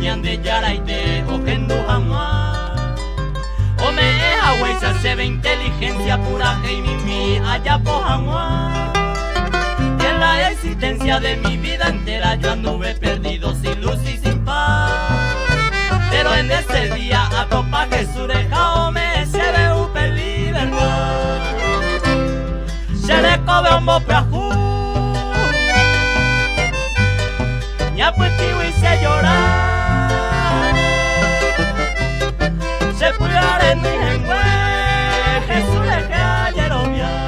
ñan de yaraite o gendu jamua. O me agüesa se ve inteligencia pura y mimi allá po jamua. Y en la existencia de mi vida entera yo anduve perdido sin luz y sin paz. Pero en este día a topa Jesús dejao me se ve upe libertad. Se le cobe un bope a ju. Ya pues tío y se llorar. Se cuidar en mi jengüe. Jesús le que ayer obviar.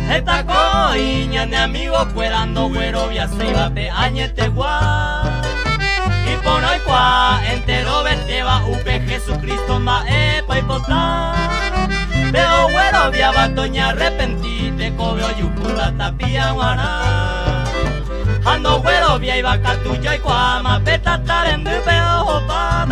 Esta coiña de amigos cuerando güero via se iba pe añete gua. Y por hoy cua entero verteba upe Jesucristo ma epa y potá. Pero güero via batoña arrepentite cobeo yucura tapia guará. Ando güero via iba catuyo y cua ma peta tarende peo pa.